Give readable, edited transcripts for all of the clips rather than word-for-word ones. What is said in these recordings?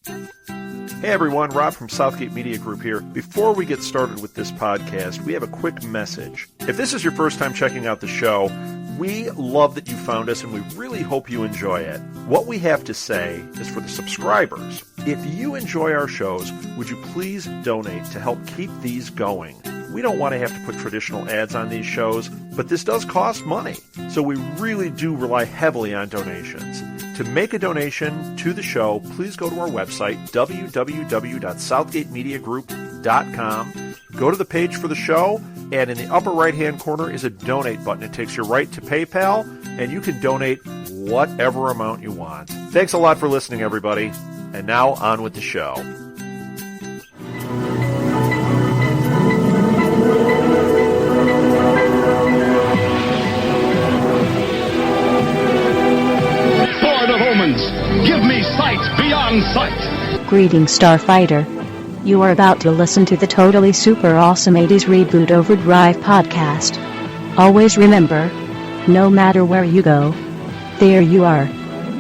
Hey everyone, Rob from Southgate Media Group here. Before we get started with this podcast, we have a quick message. If this is your first time checking out the show, we love that you found us and we really hope you enjoy it. What we have to say is for the subscribers, if you enjoy our shows, would you please donate to help keep these going? We don't want to have to put traditional ads on these shows, but this does cost money. So we really do rely heavily on donations. To make a donation to the show, please go to our website, www.southgatemediagroup.com. Go to the page for the show, and in the upper right-hand corner is a donate button. It takes you right to PayPal, and you can donate whatever amount you want. Thanks a lot for listening, everybody. And now, on with the show. Give me sight beyond sight. Greetings, Starfighter. You are about to listen to the totally super awesome 80's Reboot Overdrive podcast. Always remember, no matter where you go, there you are.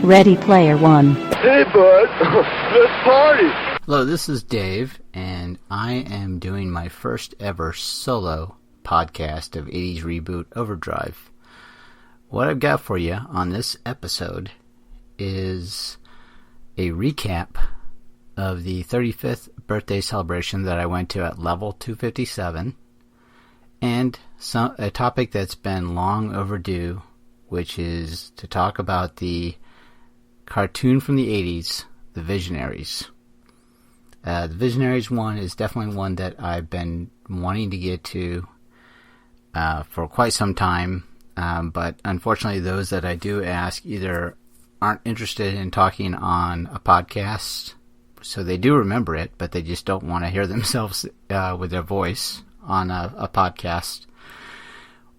Ready Player One. Hey bud, let's party. Hello, this is Dave, and I am doing my first ever solo podcast of 80's Reboot Overdrive. What I've got for you on this episode is a recap of the 35th birthday celebration that I went to at level 257, and a topic that's been long overdue, which is to talk about the cartoon from the 80s, the Visionaries. The Visionaries one is definitely one that I've been wanting to get to for quite some time, but unfortunately those that I do ask either aren't interested in talking on a podcast, so they do remember it, but they just don't want to hear themselves with their voice on a podcast,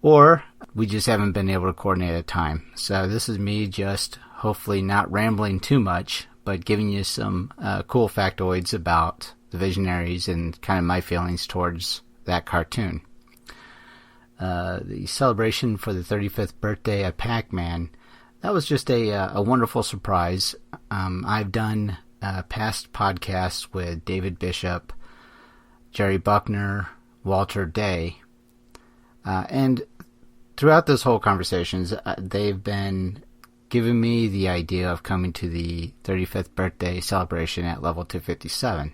or we just haven't been able to coordinate a time. So this is me just hopefully not rambling too much, but giving you some cool factoids about the Visionaries and kind of my feelings towards that cartoon. The celebration for the 35th birthday of Pac-Man, that was just a wonderful surprise. I've done past podcasts with David Bishop, Jerry Buckner, Walter Day, and throughout this whole conversations, they've been giving me the idea of coming to the 35th birthday celebration at level 257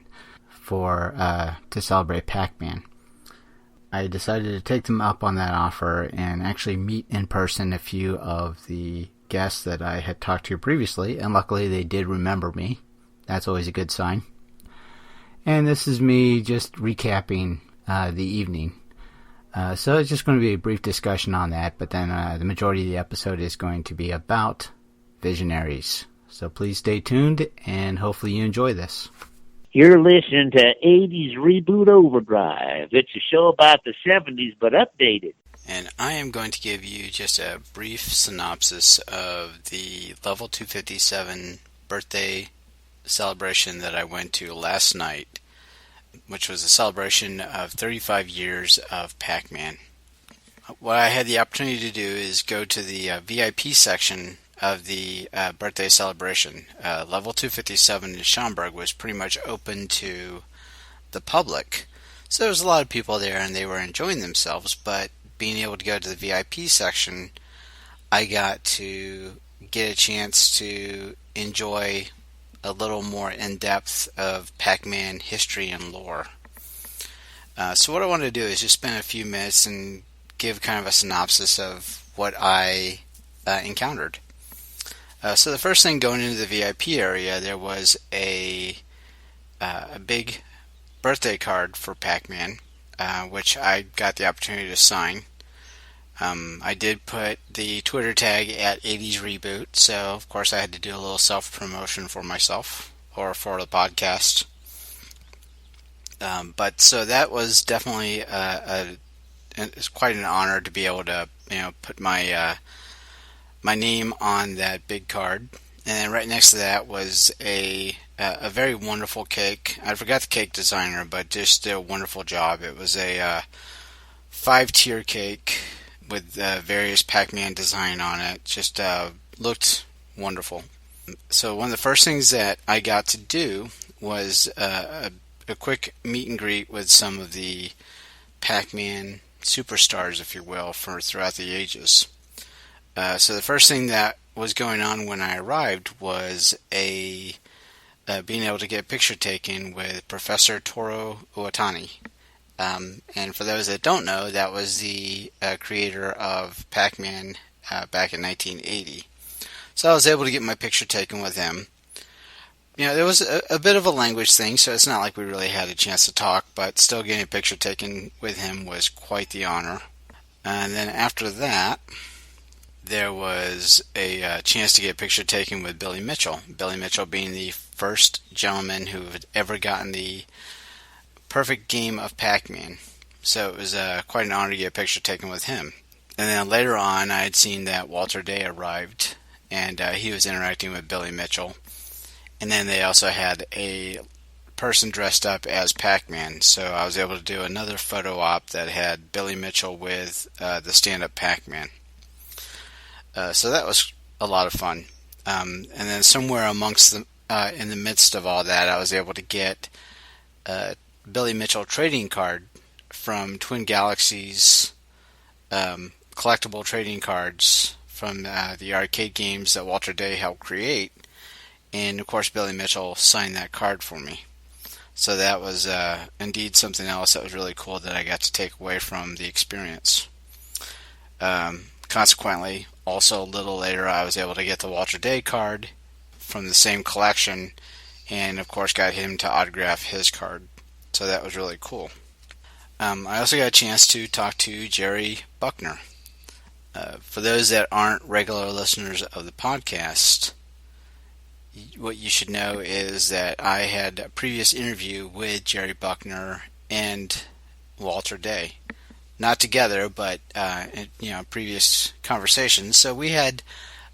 to celebrate Pac-Man. I decided to take them up on that offer and actually meet in person a few of the guests that I had talked to previously, and luckily they did remember me. That's always a good sign. And this is me just recapping the evening. So it's just going to be a brief discussion on that, but then the majority of the episode is going to be about Visionaries. So please stay tuned, and hopefully you enjoy this. You're listening to 80's Reboot Overdrive. It's a show about the 70s, but updated. And I am going to give you just a brief synopsis of the level 257 birthday celebration that I went to last night, which was a celebration of 35 years of Pac-Man. What I had the opportunity to do is go to the VIP section of the birthday celebration. Level 257 in Schaumburg was pretty much open to the public, so there was a lot of people there and they were enjoying themselves, but being able to go to the VIP section, I got to get a chance to enjoy a little more in-depth of Pac-Man history and lore. So what I want to do is just spend a few minutes and give kind of a synopsis of what I encountered. So the first thing, going into the VIP area, there was a big birthday card for Pac-Man, which I got the opportunity to sign. I did put the Twitter tag at 80's Reboot, so of course I had to do a little self-promotion for myself, or for the podcast. But so that was definitely it's quite an honor to be able to put my name on that big card. And then right next to that was a very wonderful cake. I forgot the cake designer, but just did a wonderful job. It was a 5-tier cake with various Pac-Man design on it. Just looked wonderful. So one of the first things that I got to do was a quick meet and greet with some of the Pac-Man superstars, if you will, for throughout the ages. So the first thing that was going on when I arrived was being able to get a picture taken with Professor Toru Iwatani. And for those that don't know, that was the creator of Pac-Man back in 1980. So I was able to get my picture taken with him. There was a bit of a language thing, so it's not like we really had a chance to talk, but still getting a picture taken with him was quite the honor. And then after that, there was a chance to get a picture taken with Billy Mitchell. Billy Mitchell being the first gentleman who had ever gotten the perfect game of Pac-Man. So it was quite an honor to get a picture taken with him. And then later on, I had seen that Walter Day arrived, and he was interacting with Billy Mitchell. And then they also had a person dressed up as Pac-Man, so I was able to do another photo op that had Billy Mitchell with the stand-up Pac-Man. So that was a lot of fun. And then somewhere amongst in the midst of all that, I was able to get a Billy Mitchell trading card from Twin Galaxies, collectible trading cards from the arcade games that Walter Day helped create. And of course, Billy Mitchell signed that card for me. So that was indeed something else that was really cool that I got to take away from the experience. Consequently, also a little later, I was able to get the Walter Day card from the same collection, and of course got him to autograph his card. So that was really cool. I also got a chance to talk to Jerry Buckner. For those that aren't regular listeners of the podcast, what you should know is that I had a previous interview with Jerry Buckner and Walter Day. Not together, but previous conversations. So we had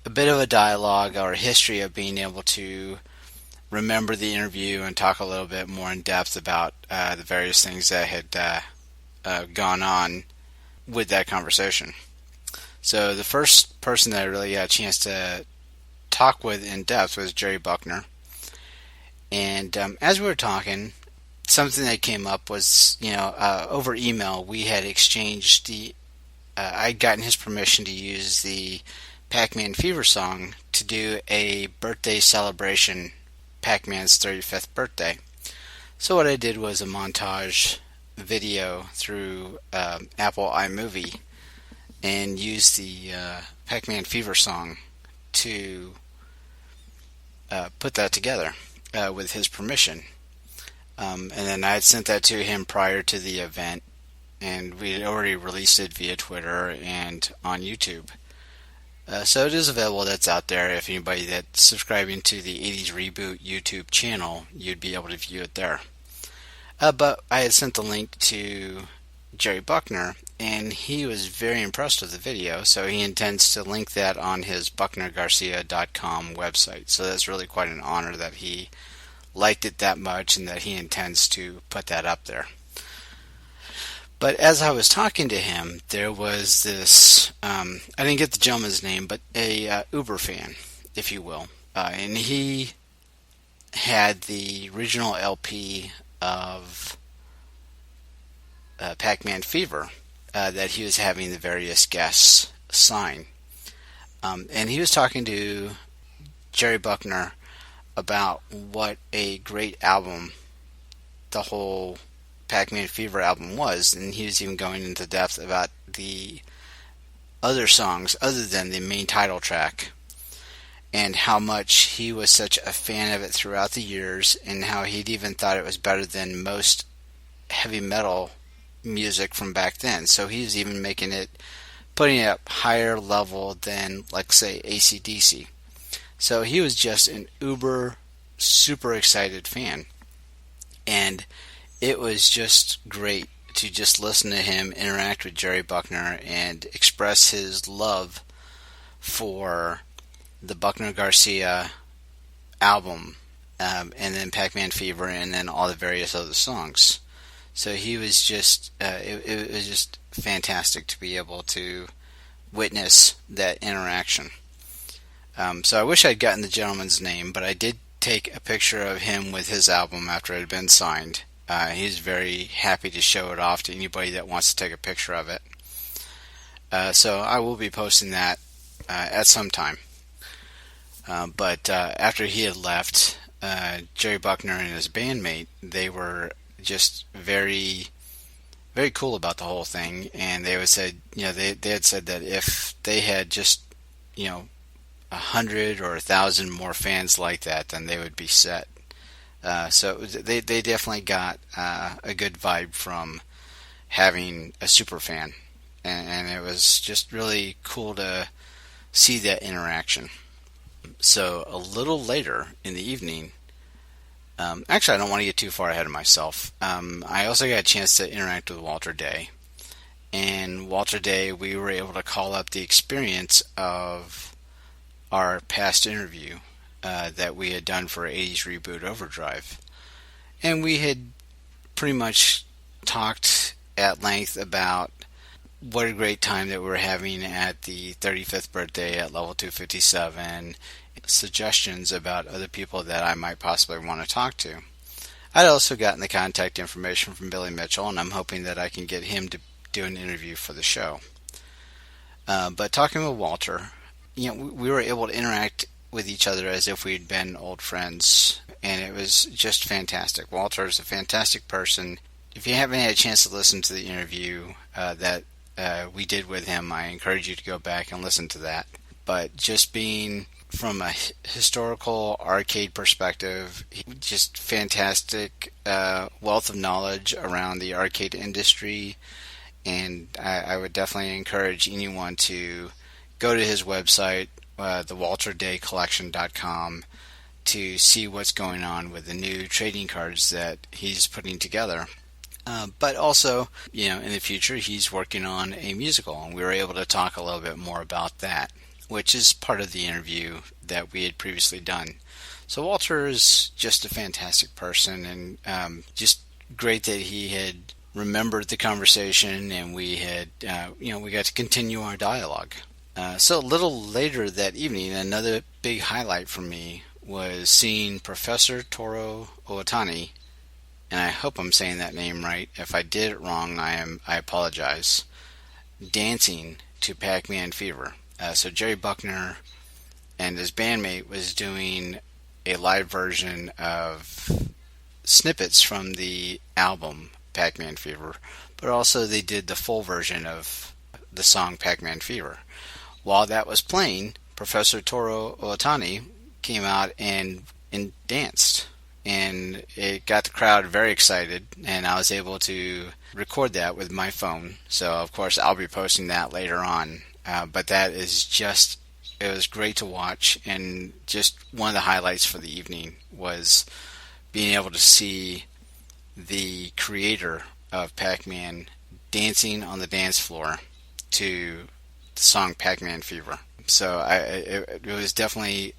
a bit of a dialogue or a history of being able to remember the interview and talk a little bit more in depth about the various things that had gone on with that conversation. So the first person that I really got a chance to talk with in depth was Jerry Buckner. And as we were talking, something that came up was, over email, we had exchanged I'd gotten his permission to use the Pac-Man Fever song to do a birthday celebration, Pac-Man's 35th birthday. So what I did was a montage video through Apple iMovie and used the Pac-Man Fever song to put that together with his permission. And then I had sent that to him prior to the event, and we had already released it via Twitter and on YouTube. So it is available, that's out there. If anybody that's subscribing to the 80's Reboot YouTube channel, you'd be able to view it there. But I had sent the link to Jerry Buckner, and he was very impressed with the video, so he intends to link that on his bucknergarcia.com website. So that's really quite an honor that he liked it that much and that he intends to put that up there. But as I was talking to him, there was this, I didn't get the gentleman's name, but a Uber fan, if you will. And he had the original LP of Pac-Man Fever that he was having the various guests sign. And he was talking to Jerry Buckner about what a great album the whole Pac-Man Fever album was, and he was even going into depth about the other songs other than the main title track, and how much he was such a fan of it throughout the years, and how he'd even thought it was better than most heavy metal music from back then. So he was even putting it up higher level than, like, say, AC/DC. So he was just an uber, super excited fan. And it was just great to just listen to him interact with Jerry Buckner and express his love for the Buckner Garcia album, and then Pac-Man Fever, and then all the various other songs. So he was just, it was just fantastic to be able to witness that interaction. So I wish I'd gotten the gentleman's name, but I did take a picture of him with his album after it had been signed. He's very happy to show it off to anybody that wants to take a picture of it. So I will be posting that at some time. But after he had left, Jerry Buckner and his bandmate, they were just very, very cool about the whole thing. And they had said that if they had just, 100 or 1,000 more fans like that, then they would be set. So they definitely got a good vibe from having a super fan, and it was just really cool to see that interaction. So a little later in the evening, actually I don't want to get too far ahead of myself. I also got a chance to interact with Walter Day, and Walter Day, we were able to call up the experience of our past interview that we had done for 80's Reboot Overdrive. And we had pretty much talked at length about what a great time that we were having at the 35th birthday at Level 257, suggestions about other people that I might possibly want to talk to. I'd also gotten the contact information from Billy Mitchell, and I'm hoping that I can get him to do an interview for the show. But talking with Walter, we were able to interact with each other as if we'd been old friends, and it was just fantastic. Walter is a fantastic person. If you haven't had a chance to listen to the interview that we did with him, I encourage you to go back and listen to that. But just being from a historical arcade perspective, just fantastic wealth of knowledge around the arcade industry, and I would definitely encourage anyone to go to his website, thewalterdaycollection.com, to see what's going on with the new trading cards that he's putting together. But also, in the future, he's working on a musical, and we were able to talk a little bit more about that, which is part of the interview that we had previously done. So Walter is just a fantastic person, and just great that he had remembered the conversation, and we had, we got to continue our dialogue. So a little later that evening, another big highlight for me was seeing Professor Toru Owatani, and I hope I'm saying that name right. If I did it wrong, I apologize, dancing to Pac-Man Fever. So Jerry Buckner and his bandmate was doing a live version of snippets from the album Pac-Man Fever, but also they did the full version of the song Pac-Man Fever. While that was playing, Professor Toru Owatani came out and danced, and it got the crowd very excited, and I was able to record that with my phone. So of course I'll be posting that later on, but that is just, it was great to watch, and just one of the highlights for the evening was being able to see the creator of Pac-Man dancing on the dance floor to the song Pac-Man Fever. So it was definitely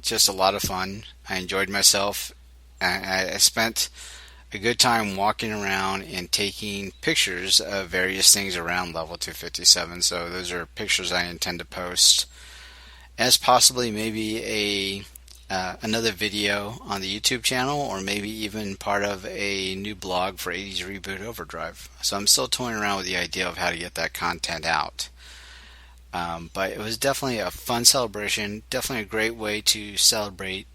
just a lot of fun. I enjoyed myself. I spent a good time walking around and taking pictures of various things around Level 257. So those are pictures I intend to post as possibly maybe another video on the YouTube channel, or maybe even part of a new blog for 80's Reboot Overdrive. So I'm still toying around with the idea of how to get that content out. But it was definitely a fun celebration, definitely a great way to celebrate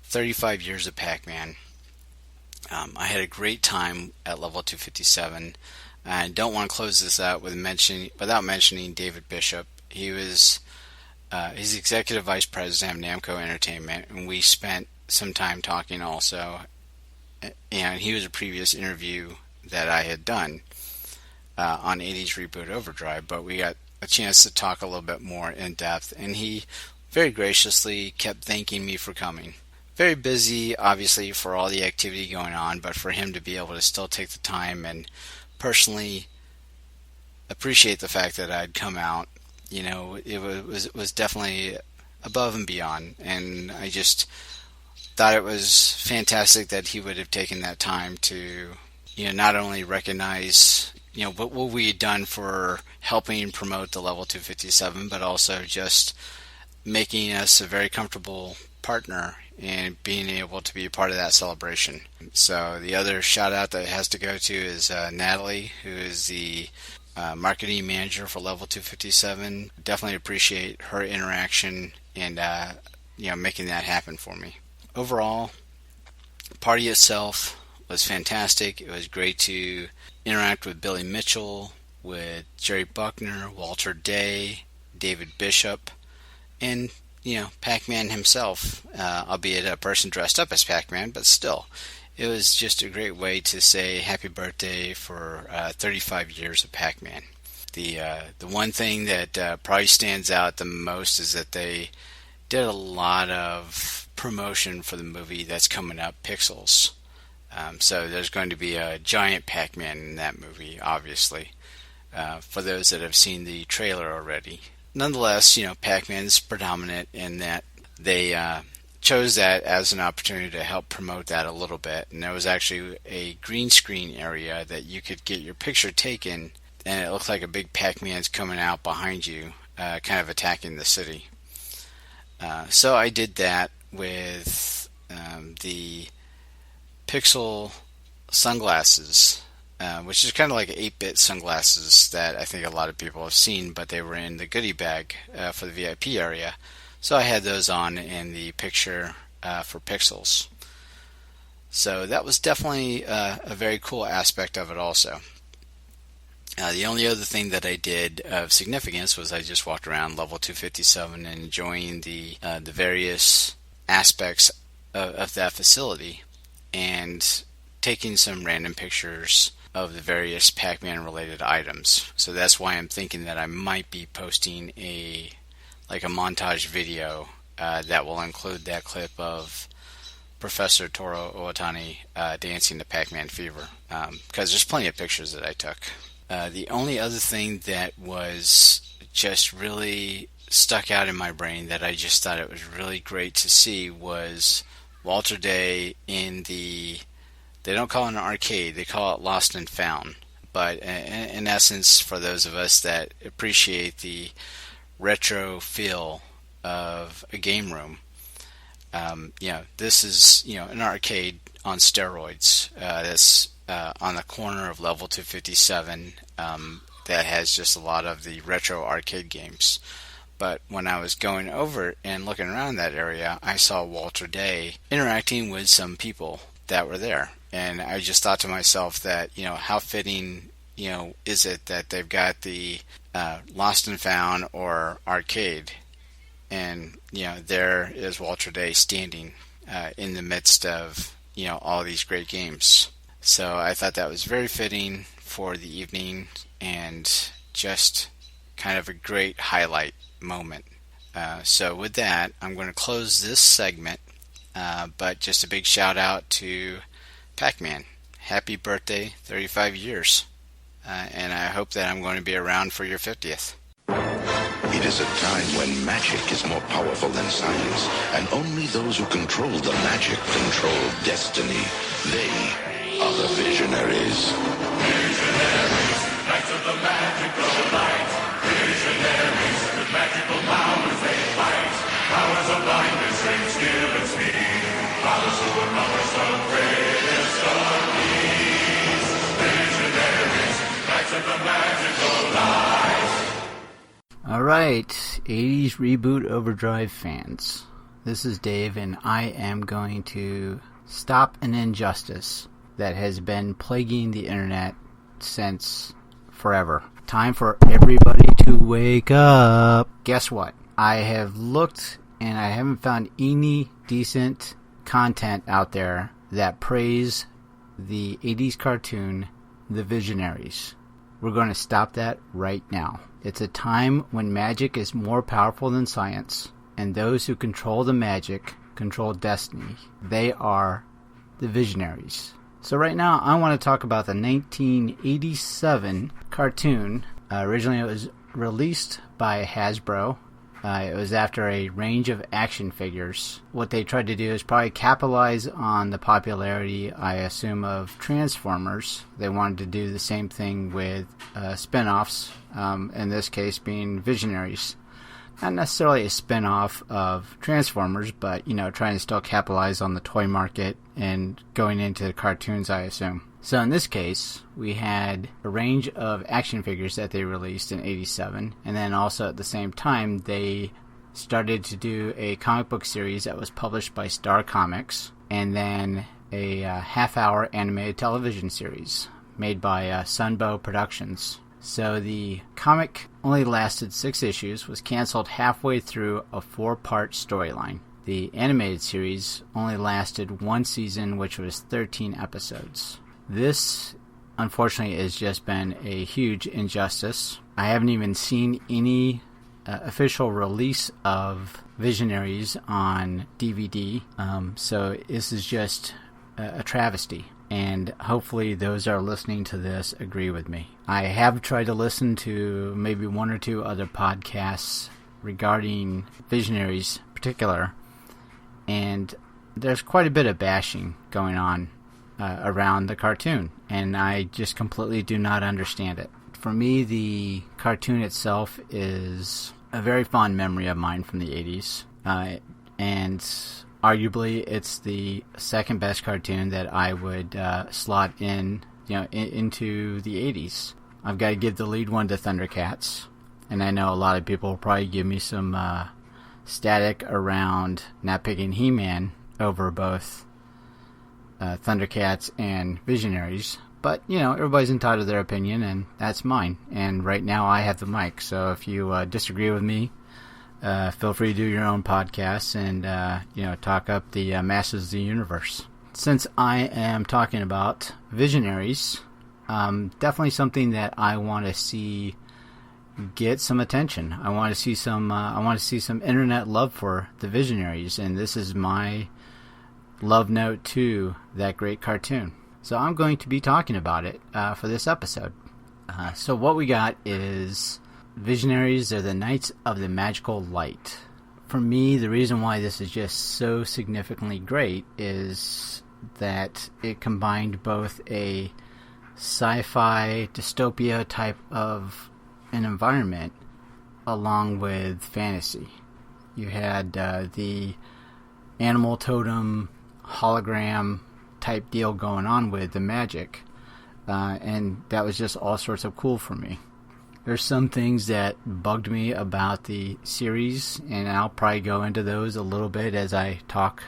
35 years of Pac-Man. I had a great time at Level 257. I don't want to close this out without mentioning David Bishop. He was he's executive vice president of Namco Entertainment, and we spent some time talking also. And he was a previous interview that I had done on 80's Reboot Overdrive, but we got a chance to talk a little bit more in depth, and he very graciously kept thanking me for coming. Very busy, obviously, for all the activity going on, but for him to be able to still take the time and personally appreciate the fact that I'd come out, it was definitely above and beyond, and I just thought it was fantastic that he would have taken that time to, not only recognize what we had done for helping promote the Level 257, but also just making us a very comfortable partner and being able to be a part of that celebration. So the other shout out that has to go to is Natalie, who is the marketing manager for Level 257. Definitely appreciate her interaction and making that happen for me. Overall, the party itself was fantastic. It was great to interact with Billy Mitchell, with Jerry Buckner, Walter Day, David Bishop, and Pac-Man himself, albeit a person dressed up as Pac-Man, but still, it was just a great way to say happy birthday for 35 years of Pac-Man. The one thing that probably stands out the most is that they did a lot of promotion for the movie that's coming up, Pixels. So there's going to be a giant Pac-Man in that movie, obviously, for those that have seen the trailer already. Nonetheless, Pac-Man's predominant in that they chose that as an opportunity to help promote that a little bit. And there was actually a green screen area that you could get your picture taken, and it looked like a big Pac-Man's coming out behind you, kind of attacking the city. So I did that with the Pixel sunglasses, which is kind of like 8-bit sunglasses that I think a lot of people have seen, but they were in the goodie bag for the VIP area. So I had those on in the picture for Pixels. So that was definitely a very cool aspect of it also. The only other thing that I did of significance was I just walked around Level 257 and enjoying the various aspects of that facility and taking some random pictures of the various Pac-Man related items. So that's why I'm thinking that I might be posting a montage video that will include that clip of Professor Toru Owatani dancing to Pac-Man Fever, because there's plenty of pictures that I took. The only other thing that was just really stuck out in my brain that I just thought it was really great to see was Walter Day in they don't call it an arcade, they call it Lost and Found. But in essence, for those of us that appreciate the retro feel of a game room, this is an arcade on steroids. That's on the corner of Level 257 that has just a lot of the retro arcade games. But when I was going over and looking around that area, I saw Walter Day interacting with some people that were there. And I just thought to myself that, how fitting, is it that they've got the Lost and Found or arcade, and, there is Walter Day standing in the midst of, all these great games. So I thought that was very fitting for the evening and just kind of a great highlight moment. So with that, I'm going to close this segment, but just a big shout out to Pac-Man. Happy birthday, 35 years. And I hope that I'm going to be around for your 50th. It is a time when magic is more powerful than science, and only those who control the magic control destiny. They are the Visionaries. Visionaries, knights of the magical light. Visionaries, with magical powers they fight. Powers of blindness, strength, skill, and speed. Powers who accomplish the greatest of deeds. Visionaries, knights of the magical light. Alright, 80's Reboot Overdrive fans. This is Dave, and I am going to stop an injustice that has been plaguing the internet since forever. Time for everybody to wake up. Guess what? I have looked and I haven't found any decent content out there that praise the 80's cartoon, The Visionaries. We're going to stop that right now. It's a time when magic is more powerful than science, and those who control the magic control destiny. They are the Visionaries. So right now, I want to talk about the 1987 cartoon. Originally, it was released by Hasbro. It was after a range of action figures. What they tried to do is probably capitalize on the popularity, I assume, of Transformers. They wanted to do the same thing with spin-offs, in this case being Visionaries. not necessarily a spin-off of Transformers, but, trying to still capitalize on the toy market and going into the cartoons, I assume. So in this case, we had a range of action figures that they released in 87, and then also at the same time, they started to do a comic book series that was published by Star Comics, and then a half-hour animated television series made by Sunbow Productions. So the comic only lasted 6 issues, was canceled halfway through a 4-part storyline. The animated series only lasted 1 season, which was 13 episodes. This, unfortunately, has just been a huge injustice. I haven't even seen any official release of Visionaries on DVD, so this is just a travesty. And hopefully those that are listening to this agree with me. I have tried to listen to maybe 1 or 2 other podcasts regarding Visionaries in particular, and there's quite a bit of bashing going on around the cartoon, and I just completely do not understand it. For me, the cartoon itself is a very fond memory of mine from the 80s, and arguably it's the second best cartoon that I would slot in, into the 80s. I've got to give the lead one to Thundercats, and I know a lot of people will probably give me some static around not picking He-Man over both Thundercats and Visionaries, but everybody's entitled to their opinion, and that's mine. And right now I have the mic, so if you disagree with me, feel free to do your own podcasts and talk up the masses of the universe. Since I am talking about Visionaries, definitely something that I want to see get some attention. I want to see some internet love for the Visionaries, and this is my love note to that great cartoon. So I'm going to be talking about it for this episode. So what we got is Visionaries are the Knights of the Magical Light. For me, the reason why this is just so significantly great is that it combined both a sci-fi dystopia type of an environment along with fantasy. You had the animal totem hologram type deal going on with the magic, and that was just all sorts of cool for me. There's some things that bugged me about the series, and I'll probably go into those a little bit as I talk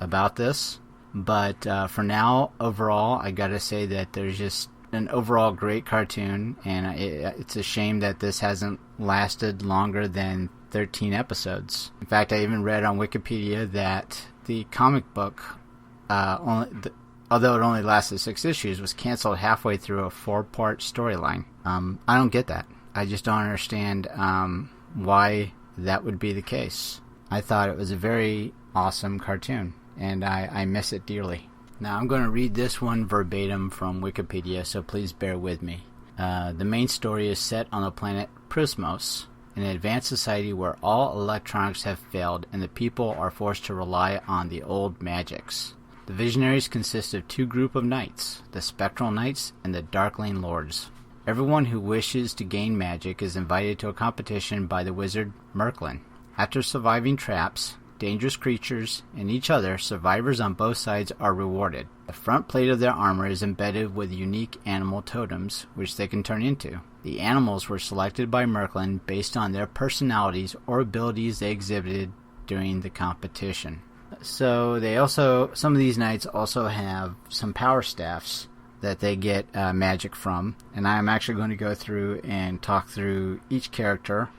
about this. But for now, overall, I gotta say that there's just an overall great cartoon, and it's a shame that this hasn't lasted longer than 13 episodes. In fact, I even read on Wikipedia that the comic book, although it only lasted 6 issues, was canceled halfway through a 4-part storyline. I don't get that. I just don't understand why that would be the case. I thought it was a very awesome cartoon, and I miss it dearly. Now, I'm going to read this one verbatim from Wikipedia, so please bear with me. The main story is set on the planet Prismos, an advanced society where all electronics have failed and the people are forced to rely on the old magics. The Visionaries consist of 2 groups of knights, the Spectral Knights and the Darkling Lords. Everyone who wishes to gain magic is invited to a competition by the wizard Merklin. After surviving traps, dangerous creatures, and each other, survivors on both sides are rewarded. The front plate of their armor is embedded with unique animal totems, which they can turn into. The animals were selected by Merklin based on their personalities or abilities they exhibited during the competition. So some of these knights also have some power staffs that they get magic from, and I'm actually going to go through and talk through each character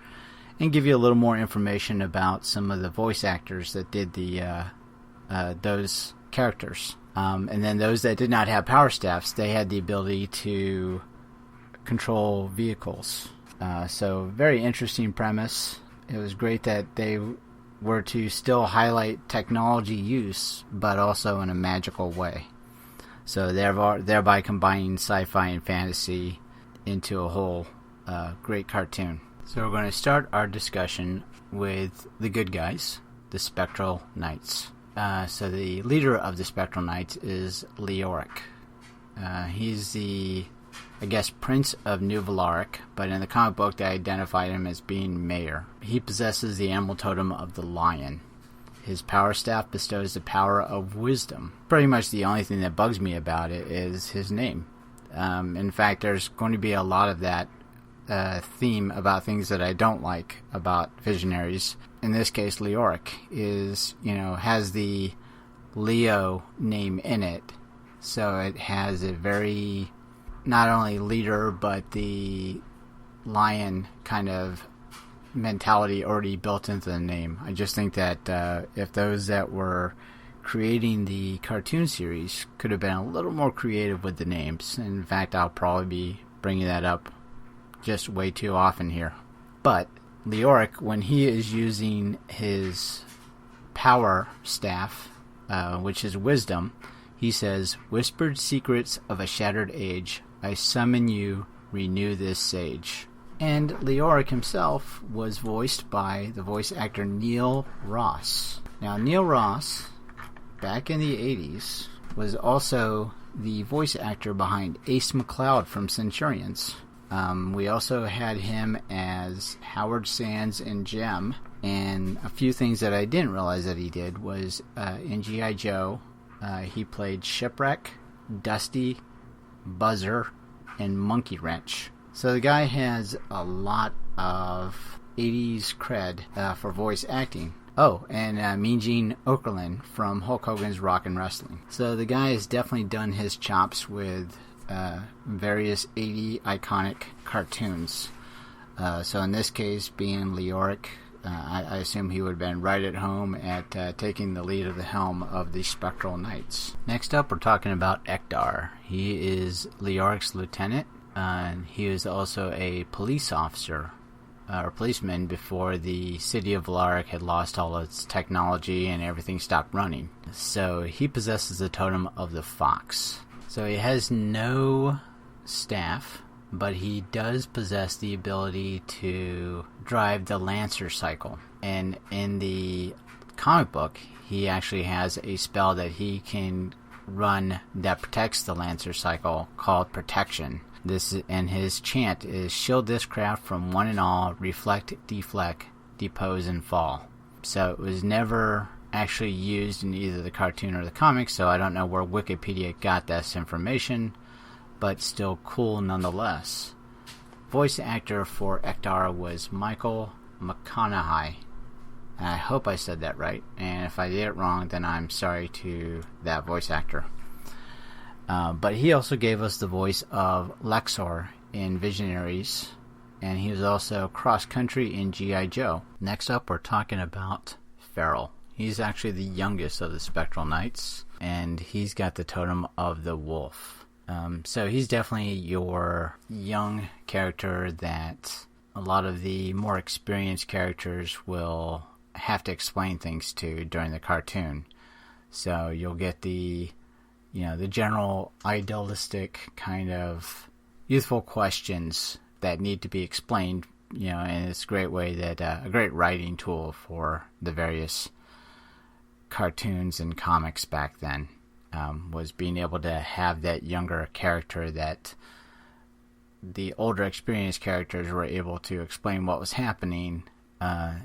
and give you a little more information about some of the voice actors that did those characters. And then those that did not have power staffs, they had the ability to control vehicles. So very interesting premise. It was great that they were to still highlight technology use, but also in a magical way. So thereby combining sci-fi and fantasy into a whole great cartoon. So we're going to start our discussion with the good guys, the Spectral Knights. So the leader of the Spectral Knights is Leoric. He's the I guess, Prince of New Valaric, but in the comic book they identified him as being Mayor. He possesses the animal totem of the lion. His power staff bestows the power of wisdom. Pretty much the only thing that bugs me about it is his name. In fact, there's going to be a lot of that theme about things that I don't like about Visionaries. In this case, Leoric has the Leo name in it, so it has a very, not only leader, but the lion kind of mentality already built into the name. I just think that if those that were creating the cartoon series could have been a little more creative with the names. In fact, I'll probably be bringing that up just way too often here. But Leoric, when he is using his power staff, which is wisdom, he says, "Whispered secrets of a shattered age, I summon you, renew this sage." And Leoric himself was voiced by the voice actor Neil Ross. Now, Neil Ross, back in the 80s, was also the voice actor behind Ace McCloud from Centurions. We also had him as Howard Sands in Gem, and a few things that I didn't realize that he did was in G.I. Joe, he played Shipwreck, Dusty, Buzzer, and Monkey Wrench. So the guy has a lot of 80s cred for voice acting. Oh, and Mean Gene Okerlund from Hulk Hogan's Rockin' Wrestling. So the guy has definitely done his chops with various 80 iconic cartoons. So in this case, being Leoric, I assume he would have been right at home at taking the lead of the helm of the Spectral Knights. Next up, we're talking about Ekdar. He is Leoric's lieutenant. He was also a police officer, or policeman, before the city of Valaric had lost all its technology and everything stopped running. So he possesses the totem of the fox. So he has no staff, but he does possess the ability to drive the Lancer cycle. And in the comic book, he actually has a spell that he can run that protects the Lancer cycle called Protection. And his chant is shield this craft from one and all, reflect, deflect, depose, and fall. So it was never actually used in either the cartoon or the comics, so I don't know where Wikipedia got this information, but still cool nonetheless. Voice actor for Ekdar was Michael McConaughey. And I hope I said that right, and if I did it wrong, then I'm sorry to that voice actor. But he also gave us the voice of Lexor in Visionaries, and he was also cross-country in G.I. Joe. Next up, we're talking about Feral. He's actually the youngest of the Spectral Knights, and he's got the totem of the wolf. So he's definitely your young character that a lot of the more experienced characters will have to explain things to during the cartoon. So you'll get the general idealistic kind of youthful questions that need to be explained, and it's a great way that a great writing tool for the various cartoons and comics back then, was being able to have that younger character that the older experienced characters were able to explain what was happening.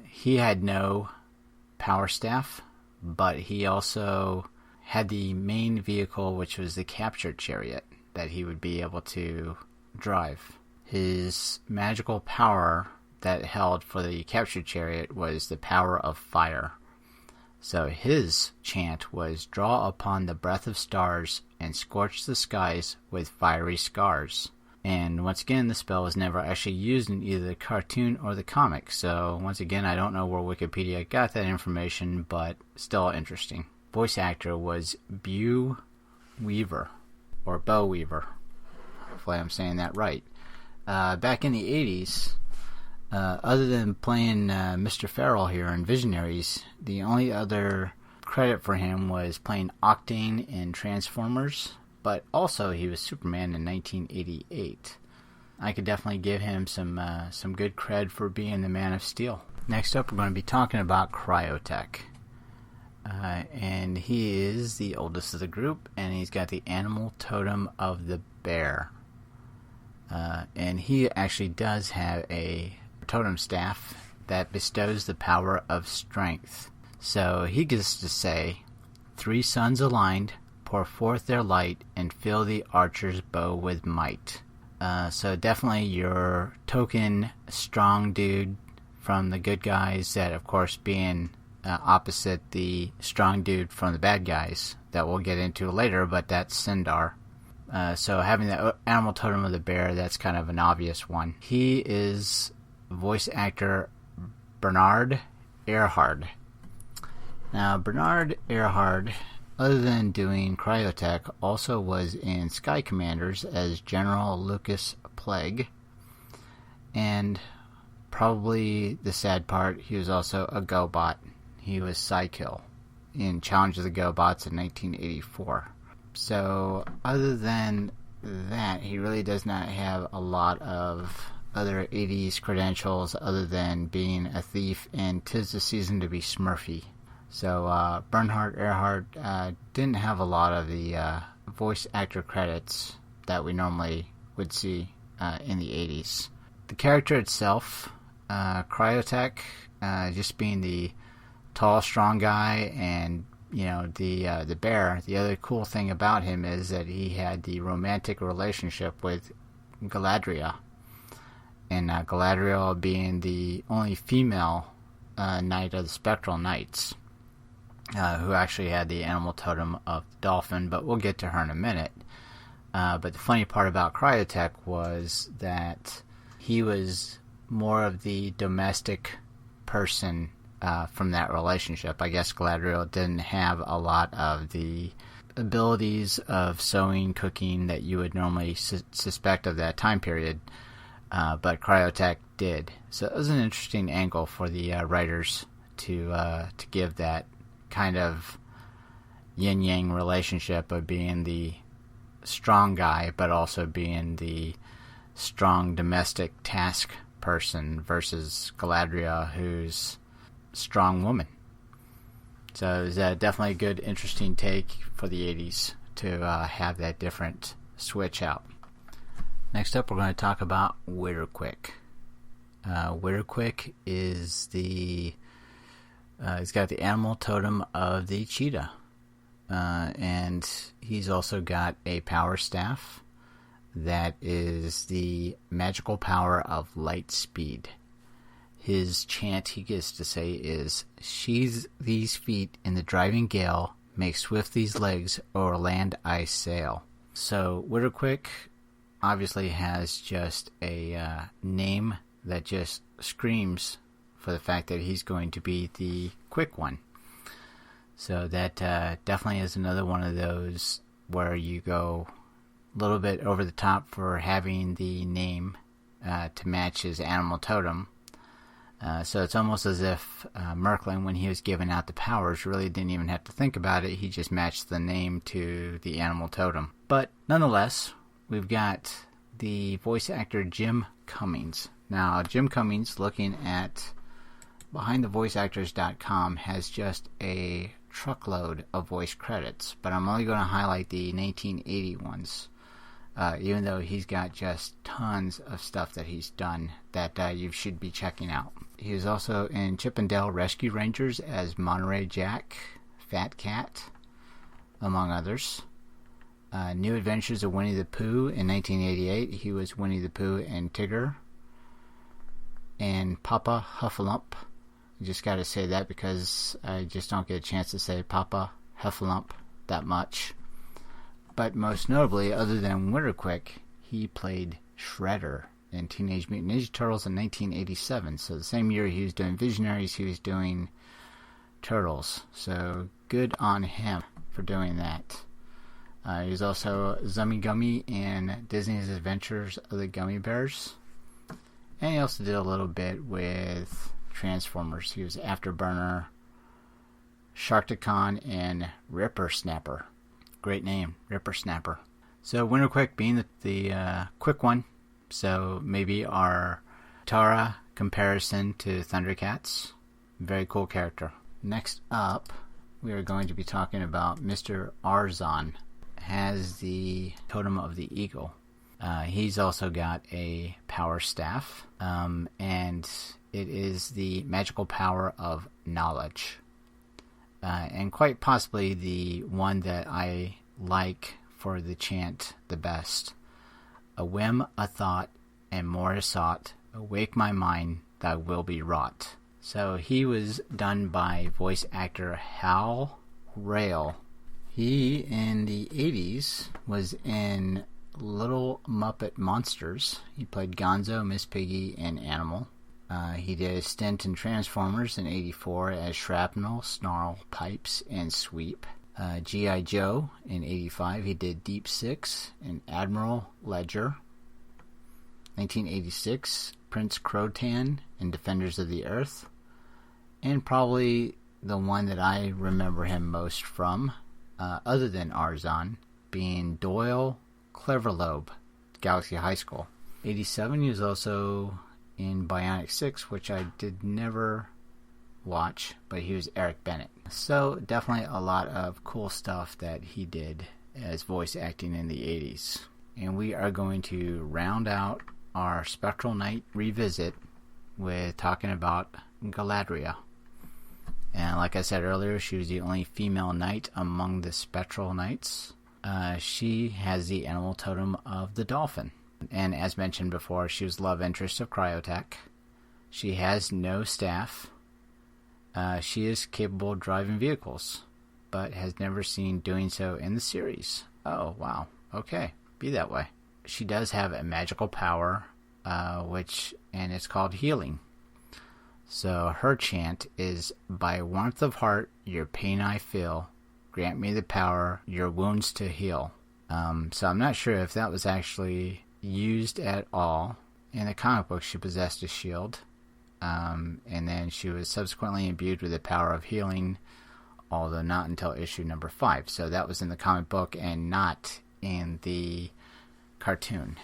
He had no power staff, but he also had the main vehicle, which was the capture chariot, that he would be able to drive. His magical power that held for the capture chariot was the power of fire. So his chant was, draw upon the breath of stars and scorch the skies with fiery scars. And once again, the spell was never actually used in either the cartoon or the comic. So once again, I don't know where Wikipedia got that information, but still interesting. Voice actor was Beau Weaver, or Bo Weaver. Hopefully I'm saying that right. Back in the 80s, other than playing Mr. Feral here in Visionaries, the only other credit for him was playing Octane in Transformers, but also he was Superman in 1988. I could definitely give him some good cred for being the Man of Steel. Next up, we're going to be talking about Cryotech. And he is the oldest of the group, and he's got the animal totem of the bear. And he actually does have a totem staff that bestows the power of strength. So he gets to say, 3 suns aligned, pour forth their light, and fill the archer's bow with might. So definitely your token strong dude from the good guys, that of course being opposite the strong dude from the bad guys that we'll get into later, but that's Sindar. So having the animal totem of the bear, that's kind of an obvious one. He is voice actor Bernard Ehrhard. Now, Bernard Ehrhard, other than doing Cryotech, also was in Sky Commanders as General Lucas Plague. And probably the sad part, he was also a GoBot. He was Psykill in Challenge of the GoBots in 1984. So, other than that, he really does not have a lot of other 80s credentials other than being a thief and 'tis the season to be Smurfy. So, Bernhard Ehrhard didn't have a lot of the voice actor credits that we normally would see in the 80s. The character itself, Cryotech, just being the tall, strong guy, and the bear. The other cool thing about him is that he had the romantic relationship with Galadriel, and Galadriel being the only female knight of the Spectral Knights, who actually had the animal totem of the dolphin, but we'll get to her in a minute. But the funny part about Cryotech was that he was more of the domestic person from that relationship. I guess Galadriel didn't have a lot of the abilities of sewing, cooking that you would normally suspect of that time period, but Cryotech did. So it was an interesting angle for the writers to give that kind of yin-yang relationship of being the strong guy, but also being the strong domestic task person versus Galadriel, who's strong woman. So it was definitely a good, interesting take for the 80s to have that different switch out. Next up, we're going to talk about Witterquick. Witterquick is he's got the animal totem of the cheetah, and he's also got a power staff that is the magical power of light speed. His chant he gets to say is, "Sheathe these feet in the driving gale, make swift these legs, o'er land I sail." So Witterquick obviously has just a name that just screams for the fact that he's going to be the quick one. So that definitely is another one of those where you go a little bit over the top for having the name to match his animal totem. So it's almost as if Merklin, when he was giving out the powers, really didn't even have to think about it. He just matched the name to the animal totem. But nonetheless, we've got the voice actor Jim Cummings. Now, Jim Cummings, looking at BehindTheVoiceActors.com, has just a truckload of voice credits, but I'm only going to highlight the 1980 ones. Even though he's got just tons of stuff that he's done that you should be checking out. He was also in Chip and Dale Rescue Rangers as Monterey Jack, Fat Cat, among others. New Adventures of Winnie the Pooh in 1988. He was Winnie the Pooh and Tigger. And Papa Huffalump. I just got to say that because I just don't get a chance to say Papa Huffalump that much. But most notably, other than Witterquick, he played Shredder in Teenage Mutant Ninja Turtles in 1987. So the same year he was doing Visionaries, he was doing Turtles. So good on him for doing that. He was also Zummy Gummy in Disney's Adventures of the Gummy Bears. And he also did a little bit with Transformers. He was Afterburner, Sharkticon, and Ripper Snapper. Great name, Ripper Snapper. So Witterquick being the quick one, so maybe our Tara comparison to Thundercats. Very cool character. Next up, we are going to be talking about Mr. Arzon. Has the totem of the eagle. He's also got a power staff, and it is the magical power of knowledge. And quite possibly the one that I like for the chant the best. A whim, a thought, and more is sought. Awake my mind, thy will be wrought. So he was done by voice actor Hal Rail. He, in the 80's, was in Little Muppet Monsters. He played Gonzo, Miss Piggy, and Animal. He did a stint in Transformers in 84 as Shrapnel, Snarl, Pipes, and Sweep. G.I. Joe in 85, he did Deep Six and Admiral Ledger. 1986, Prince Crotan in Defenders of the Earth. And probably the one that I remember him most from, other than Arzon, being Doyle Cleverlobe, Galaxy High School. 87, he was also in Bionic 6, which I did never watch, but he was Eric Bennett. So definitely a lot of cool stuff that he did as voice acting in the 80's. And we are going to round out our Spectral Knight revisit with talking about Galadriel. And like I said earlier, she was the only female knight among the Spectral Knights. She has the animal totem of the dolphin. And as mentioned before, she was love interest of Cryotech. She has no staff. She is capable of driving vehicles, but has never seen doing so in the series. Oh, wow. Okay, be that way. She does have a magical power, and it's called healing. So her chant is, by warmth of heart, your pain I feel. Grant me the power, your wounds to heal. So I'm not sure if that was actually used at all. In the comic book, she possessed a shield. And then she was subsequently imbued with the power of healing, although not until issue number 5. So that was in the comic book and not in the cartoon.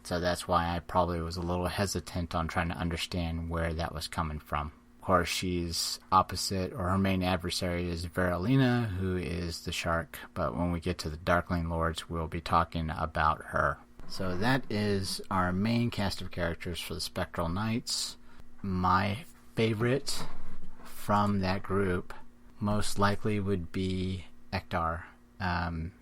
So that's why I probably was a little hesitant on trying to understand where that was coming from. Of course, she's opposite, or her main adversary is Veralina, who is the shark. But when we get to the Darkling Lords, we'll be talking about her. So that is our main cast of characters for the Spectral Knights. My favorite from that group most likely would be Ektar.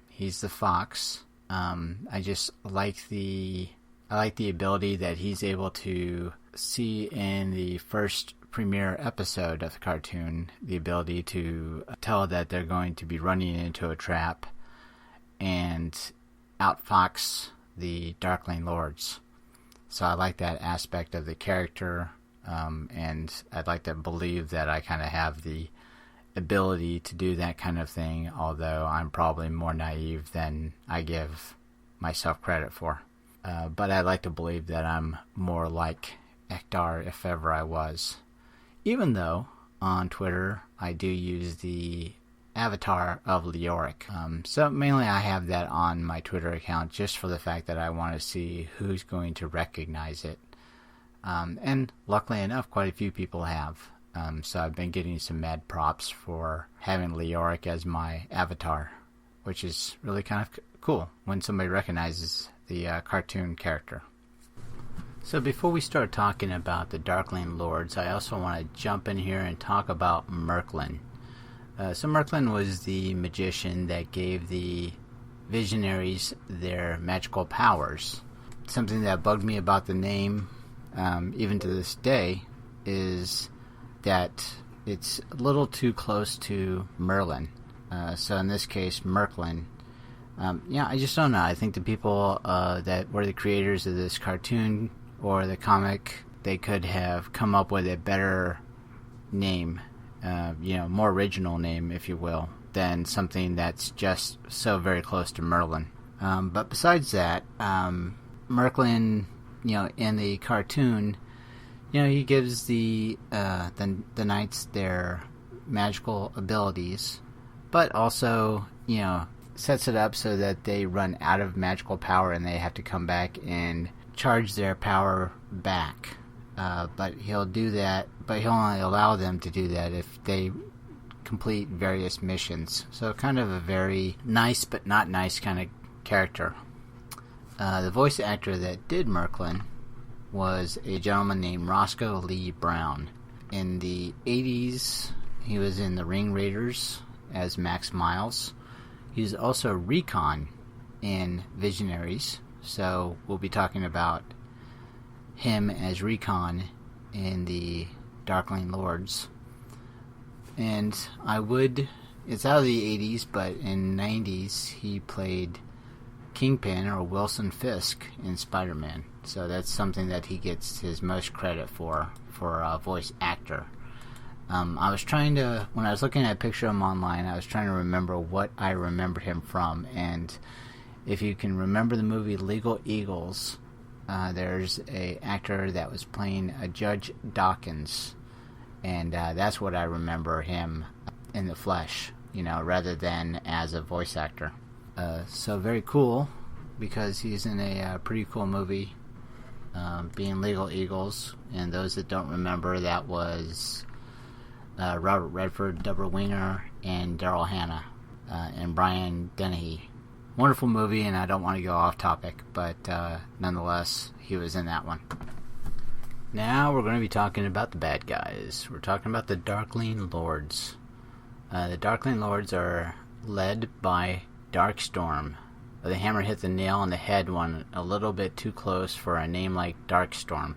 He's the fox. I just like the ability that he's able to see in the first premiere episode of the cartoon, the ability to tell that they're going to be running into a trap and outfox the Darkling Lords. So I like that aspect of the character, and I'd like to believe that I kind of have the ability to do that kind of thing, although I'm probably more naive than I give myself credit for. But I'd like to believe that I'm more like Ektar if ever I was. Even though on Twitter I do use the avatar of Leoric. So mainly I have that on my Twitter account just for the fact that I want to see who's going to recognize it. And luckily enough, quite a few people have. So I've been getting some mad props for having Leoric as my avatar, which is really kind of cool when somebody recognizes the cartoon character. So before we start talking about the Darkling Lords, I also want to jump in here and talk about Merklin. So Merklin was the magician that gave the Visionaries their magical powers. Something that bugged me about the name, even to this day, is that it's a little too close to Merlin. So in this case, Merklin. I just don't know. I think the people that were the creators of this cartoon or the comic, they could have come up with a better name, more original name, if you will, than something that's just so very close to Merlin. But besides that, Merklin, in the cartoon, he gives the knights their magical abilities, but also, sets it up so that they run out of magical power and they have to come back and charge their power back. But he'll do that, but he'll only allow them to do that if they complete various missions. So kind of a very nice but not nice kind of character. The voice actor that did Merklin was a gentleman named Roscoe Lee Brown. In the 80s, he was in the Ring Raiders as Max Miles. He was also Recon in Visionaries, so we'll be talking about him as Recon in the Darkling Lords. And it's out of the 80s, but in 90s he played Kingpin or Wilson Fisk in Spider-Man. So that's something that he gets his most credit for a voice actor. When I was looking at a picture of him online, I was trying to remember what I remembered him from. And if you can remember the movie Legal Eagles, there's a actor that was playing a Judge Dawkins. And that's what I remember him in the flesh, rather than as a voice actor. So very cool, because he's in a pretty cool movie, being Legal Eagles. And those that don't remember, that was Robert Redford, Deborah Winger, and Daryl Hannah, and Brian Dennehy. Wonderful movie, and I don't want to go off topic, but nonetheless, he was in that one. Now we're going to be talking about the bad guys. We're talking about the Darkling Lords. The Darkling Lords are led by Darkstorm. The hammer hit the nail on the head one a little bit too close for a name like Darkstorm.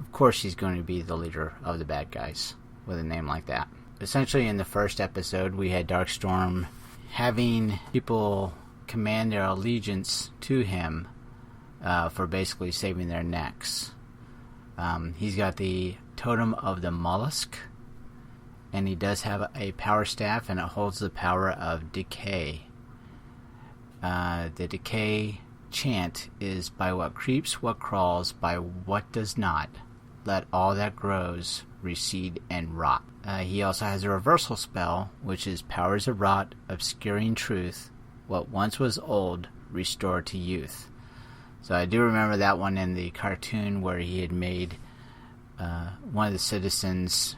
Of course he's going to be the leader of the bad guys with a name like that. Essentially in the first episode we had Darkstorm having people command their allegiance to him for basically saving their necks. He's got the Totem of the Mollusk, and he does have a power staff, and it holds the power of decay. The decay chant is, by what creeps, what crawls, by what does not, let all that grows recede and rot. He also has a reversal spell, which is powers of rot, obscuring truth, what once was old, restored to youth. So I do remember that one in the cartoon where he had made one of the citizens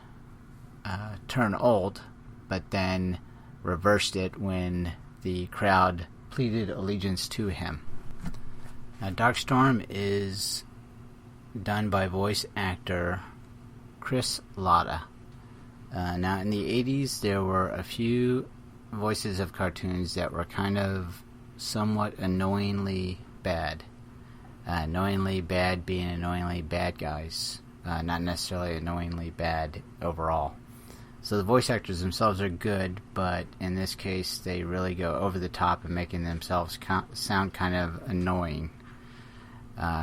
turn old, but then reversed it when the crowd pleaded allegiance to him. Now, Darkstorm is done by voice actor Chris Latta. Now, in the 80s, there were a few voices of cartoons that were kind of somewhat annoyingly bad. Annoyingly bad being annoyingly bad guys, not necessarily annoyingly bad overall. So the voice actors themselves are good, but in this case they really go over the top and making themselves sound kind of annoying.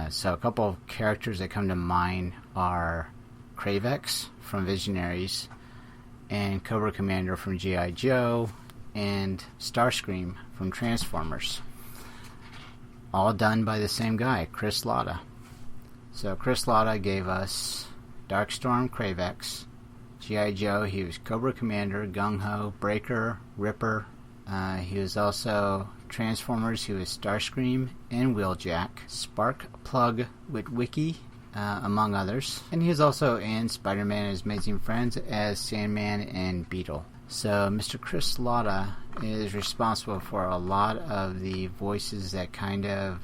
So a couple of characters that come to mind are Kravex from Visionaries, and Cobra Commander from G.I. Joe, and Starscream from Transformers. All done by the same guy, Chris Latta. So Chris Latta gave us Darkstorm, Kravex. G.I. Joe, he was Cobra Commander, Gung-Ho, Breaker, Ripper. He was also Transformers, he was Starscream and Wheeljack. Spark Plug Witwicky, among others. And he was also in Spider-Man and His Amazing Friends as Sandman and Beetle. So Mr. Chris Latta is responsible for a lot of the voices that kind of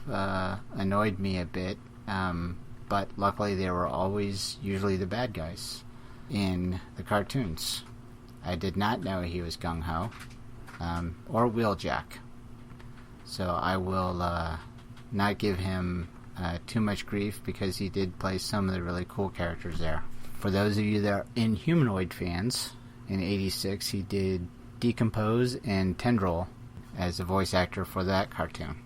annoyed me a bit, but luckily they were always usually the bad guys in the cartoons. I did not know he was Gung-Ho or Wheeljack, so I will not give him too much grief because he did play some of the really cool characters there. For those of you that are Inhumanoid fans, in 86 he did Decompose and Tendril as a voice actor for that cartoon.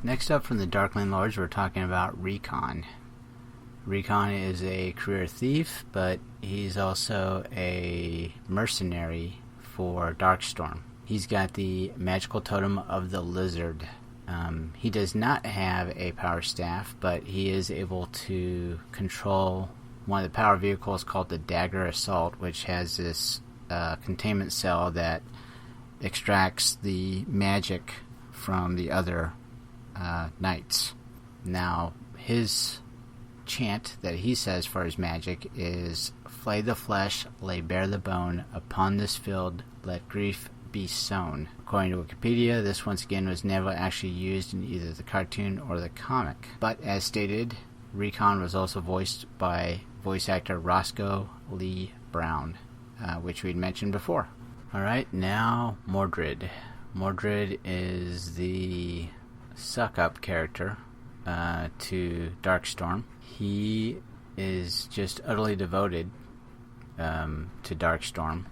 Next up from the Darkling Lords, we're talking about Recon. Recon is a career thief, but he's also a mercenary for Darkstorm. He's got the magical totem of the lizard. He does not have a power staff, but he is able to control one of the power vehicles called the Dagger Assault, which has this containment cell that extracts the magic from the other knights. Now, his chant that he says for his magic is, "Flay the flesh, lay bare the bone, upon this field let grief be sown. According to Wikipedia, this once again was never actually used in either the cartoon or the comic. But as stated, Recon was also voiced by voice actor Roscoe Lee Brown, which we'd mentioned before. Alright, now Mordred. Mordred is the suck-up character to Darkstorm. He is just utterly devoted to Darkstorm.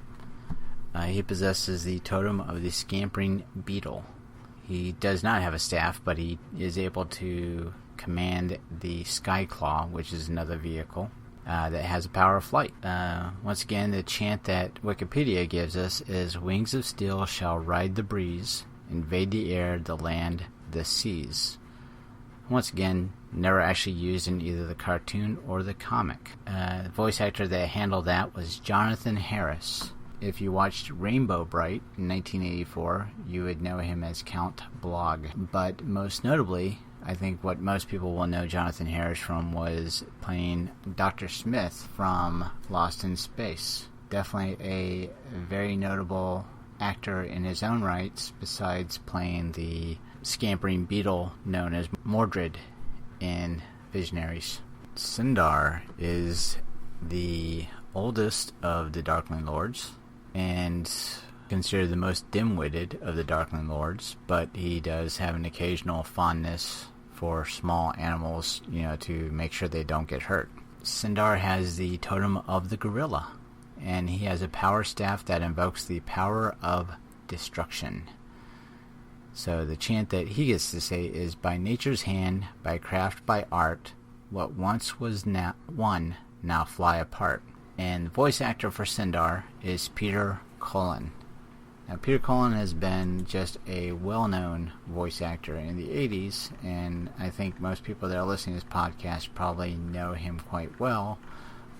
He possesses the totem of the Scampering Beetle. He does not have a staff, but he is able to command the Skyclaw, which is another vehicle that has a power of flight. Once again, the chant that Wikipedia gives us is, "Wings of steel shall ride the breeze, invade the air, the land, the seas." Once again, never actually used in either the cartoon or the comic. The voice actor that handled that was Jonathan Harris. If you watched Rainbow Bright in 1984, you would know him as Count Blogg. But most notably, I think what most people will know Jonathan Harris from was playing Dr. Smith from Lost in Space. Definitely a very notable actor in his own rights, besides playing the scampering beetle known as Mordred in Visionaries. Sindar is the oldest of the Darkling Lords, and considered the most dim-witted of the Darkling Lords, but he does have an occasional fondness for small animals, to make sure they don't get hurt. Sindar has the totem of the gorilla, and he has a power staff that invokes the power of destruction. So the chant that he gets to say is, "By nature's hand, by craft, by art, what once was one, now fly apart." And the voice actor for Sindar is Peter Cullen. Now, Peter Cullen has been just a well-known voice actor in the 80s, and I think most people that are listening to this podcast probably know him quite well.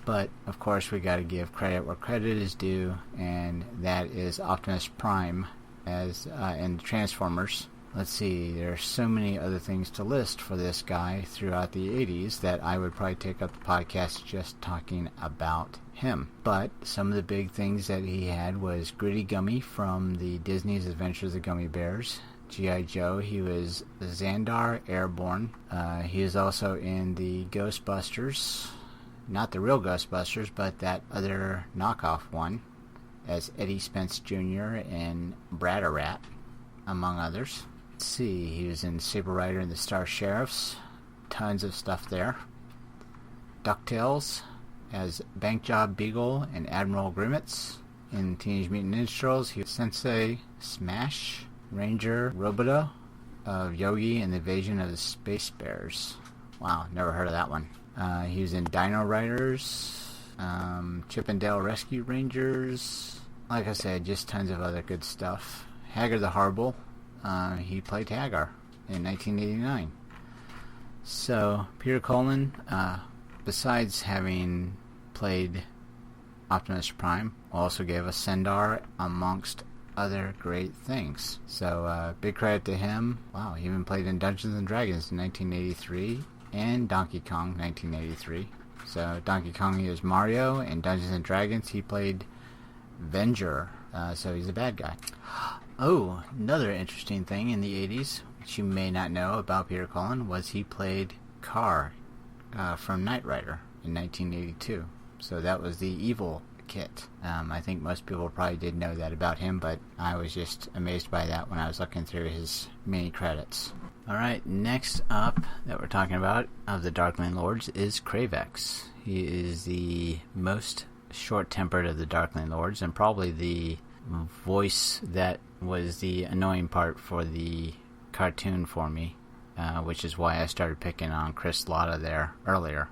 But, of course, we got to give credit where credit is due, and that is Optimus Prime as in Transformers. Let's see, there are so many other things to list for this guy throughout the 80s that I would probably take up the podcast just talking about him. But some of the big things that he had was Gritty Gummy from the Disney's Adventures of Gummy Bears. G.I. Joe, he was Xandar Airborne. He is also in the Ghostbusters, not the real Ghostbusters, but that other knockoff one, as Eddie Spence Jr. and Braddorat, among others. Let's see, he was in Saber Rider and the Star Sheriffs. Tons of stuff there. DuckTales as Bank Job Beagle and Admiral Grimmets. In Teenage Mutant Ninja Turtles, he was Sensei Smash, Ranger Roboto of Yogi and the Invasion of the Space Bears. Wow, never heard of that one. He was in Dino Riders, Chip and Dale Rescue Rangers. Like I said, just tons of other good stuff. Hagar the Horrible. He played Hagar in 1989. So, Peter Cullen, besides having played Optimus Prime, also gave us Sindar amongst other great things. So, big credit to him. Wow, he even played in Dungeons & Dragons in 1983 and Donkey Kong 1983. So, Donkey Kong, he was Mario, and Dungeons & Dragons, he played Venger. So, he's a bad guy. Oh, another interesting thing in the 80s, which you may not know about Peter Cullen, was he played Carr from Knight Rider in 1982. So that was the evil Kit. I think most people probably did know that about him, but I was just amazed by that when I was looking through his many credits. Alright, next up that we're talking about of the Darkling Lords is Kravex. He is the most short-tempered of the Darkling Lords, and probably the voice that was the annoying part for the cartoon for me, which is why I started picking on Chris Latta there earlier.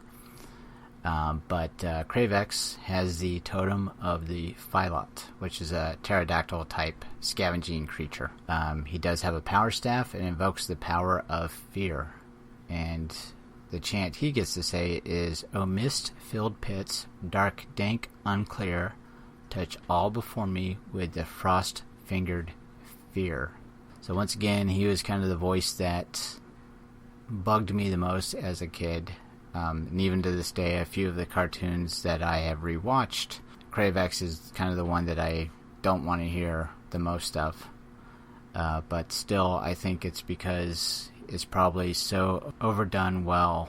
But Kravex has the totem of the Phylot, which is a pterodactyl-type scavenging creature. He does have a power staff and invokes the power of fear. And the chant he gets to say is, "O mist-filled pits, dark, dank, unclear, touch all before me with the frost-fingered fear." So once again, he was kind of the voice that bugged me the most as a kid. And even to this day, a few of the cartoons that I have rewatched, Kravex is kind of the one that I don't want to hear the the most of. But still, I think it's because it's probably so overdone well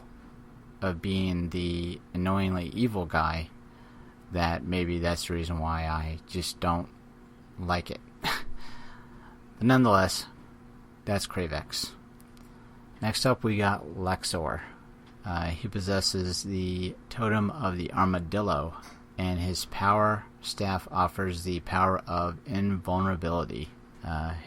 of being the annoyingly evil guy that maybe that's the reason why I just don't like it. But nonetheless, that's Kravex. Next up, we got Lexor. He possesses the Totem of the Armadillo, and his power staff offers the power of invulnerability.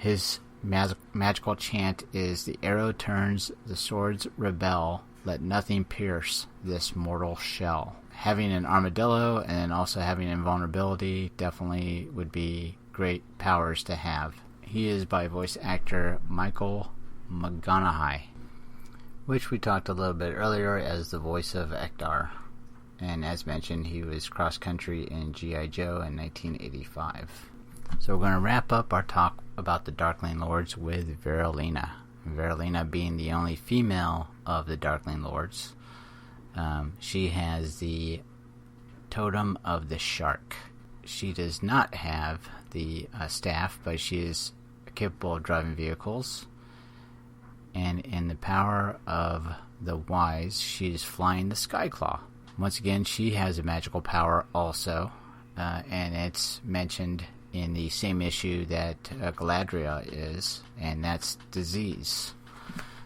His magical chant is, "The arrow turns, the swords rebel, let nothing pierce this mortal shell." Having an armadillo and also having invulnerability definitely would be great powers to have. He is by voice actor Michael McGonaghy, which we talked a little bit earlier as the voice of Ekdar. And as mentioned, he was cross-country in G.I. Joe in 1985. So we're going to wrap up our talk about the Darkling Lords with Verilina. Verilina being the only female of the Darkling Lords. She has the Totem of the Shark. She does not have the staff, but she is capable of driving vehicles. And in the power of the Wise, she is flying the Skyclaw. Once again, she has a magical power also, and it's mentioned in the same issue that Galadriel is, and that's disease.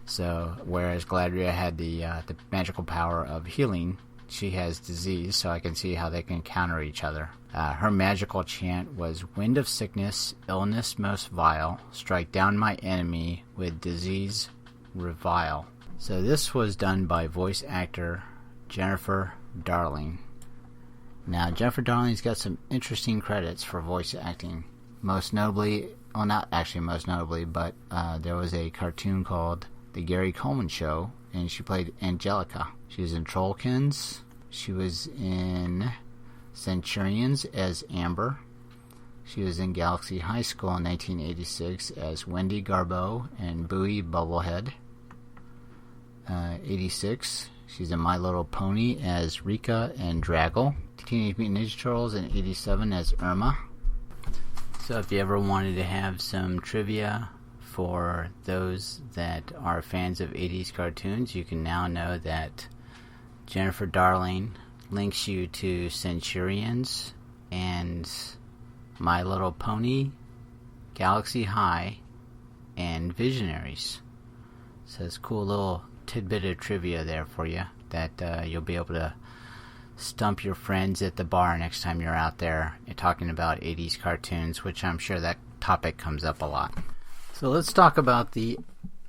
So, whereas Galadriel had the magical power of healing, she has disease, so I can see how they can counter each other. Her magical chant was, "Wind of sickness, illness most vile, strike down my enemy with disease revile." So this was done by voice actor Jennifer Darling. Now, Jennifer Darling's got some interesting credits for voice acting. Most notably, well, not actually most notably, but there was a cartoon called The Gary Coleman Show, and she played Angelica. She was in Trollkins. She was in Centurions as Amber. She was in Galaxy High School in 1986 as Wendy Garbeau and Bowie Bubblehead. 86, she's in My Little Pony as Rika and Draggle. Teenage Mutant Ninja Turtles in 87 as Irma. So if you ever wanted to have some trivia for those that are fans of 80s cartoons, you can now know that Jennifer Darling links you to Centurions and My Little Pony, Galaxy High, and Visionaries. So it's a cool little tidbit of trivia there for you that you'll be able to stump your friends at the bar next time you're out there talking about 80s cartoons, which I'm sure that topic comes up a lot. So let's talk about the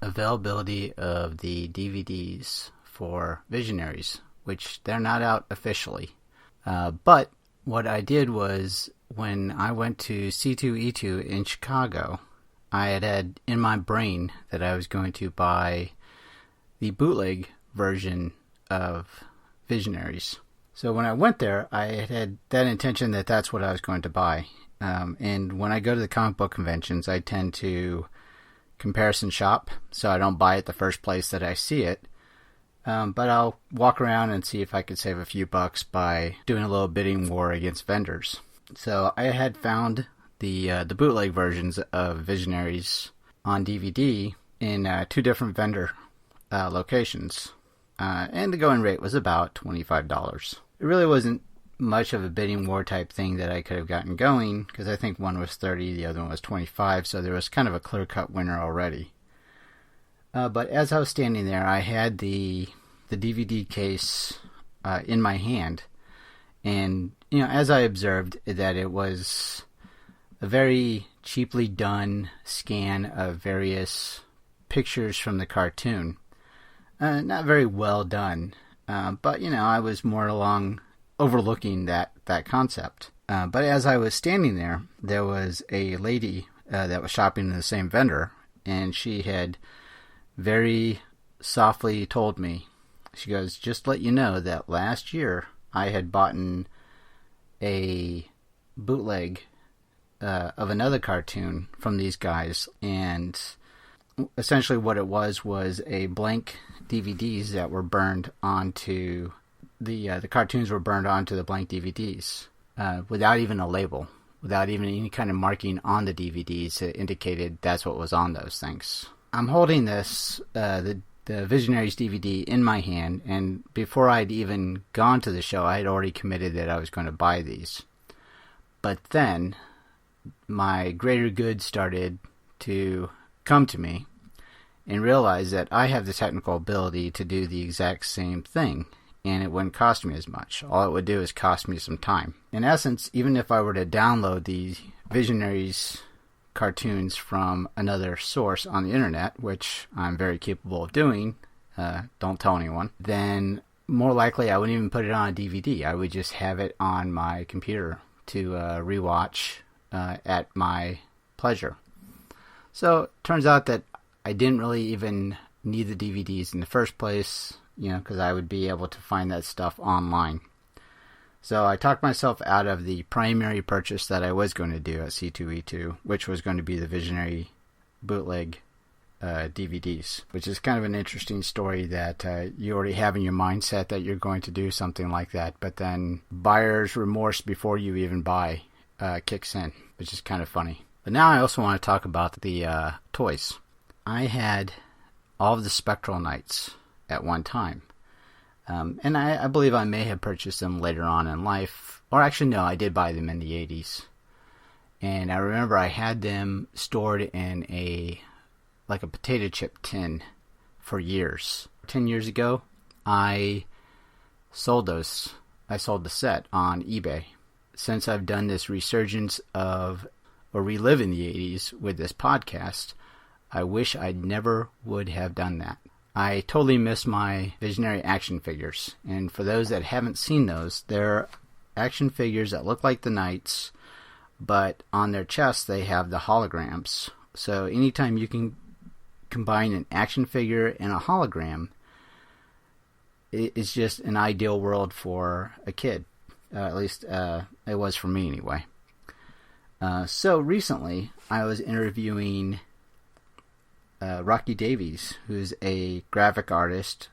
availability of the DVDs for Visionaries, which they're not out officially. But what I did was, when I went to C2E2 in Chicago, I had in my brain that I was going to buy the bootleg version of Visionaries. So when I went there, I had that intention that that's what I was going to buy. And when I go to the comic book conventions, I tend to comparison shop, so I don't buy it the first place that I see it. But I'll walk around and see if I could save a few bucks by doing a little bidding war against vendors. So I had found the bootleg versions of Visionaries on DVD in 2 different vendor locations. And the going rate was about $25. It really wasn't much of a bidding war type thing that I could have gotten going, because I think one was $30, the other one was $25, so there was kind of a clear-cut winner already. But as I was standing there, I had the DVD case in my hand, and as I observed, that it was a very cheaply done scan of various pictures from the cartoon. Not very well done, but I was more along overlooking that concept. But as I was standing there, there was a lady that was shopping in the same vendor, and she had very softly told me, she goes, "Just to let you know that last year I had bought a bootleg of another cartoon from these guys, and essentially what it was a blank DVDs that were burned onto the cartoons were burned onto the blank DVDs without even a label, without even any kind of marking on the DVDs that indicated that's what was on those things. I'm holding this, the Visionaries DVD in my hand, and before I'd even gone to the show, I had already committed that I was going to buy these. But then my greater good started to come to me and realize that I have the technical ability to do the exact same thing, and it wouldn't cost me as much. All it would do is cost me some time. In essence, even if I were to download the Visionaries cartoons from another source on the internet, which I'm very capable of doing, don't tell anyone, then more likely I wouldn't even put it on a DVD. I would just have it on my computer to rewatch at my pleasure. So it turns out that I didn't really even need the DVDs in the first place, because I would be able to find that stuff online. So I talked myself out of the primary purchase that I was going to do at C2E2, which was going to be the Visionary bootleg DVDs, which is kind of an interesting story that you already have in your mindset that you're going to do something like that, but then buyer's remorse before you even buy kicks in, which is kind of funny. But now I also want to talk about the toys. I had all of the Spectral Knights at one time. And I believe I may have purchased them later on in life. Or actually, no, I did buy them in the 80s. And I remember I had them stored in a potato chip tin for years. 10 years ago, I sold those. I sold the set on eBay. Since I've done this resurgence of, or reliving the 80s with this podcast, I wish I never would have done that. I totally miss my Visionary action figures, and for those that haven't seen those, they're action figures that look like the Knights, but on their chests they have the holograms. So anytime you can combine an action figure and a hologram, it's just an ideal world for a kid. At least it was for me anyway. So recently I was interviewing Rocky Davies, who's a graphic artist,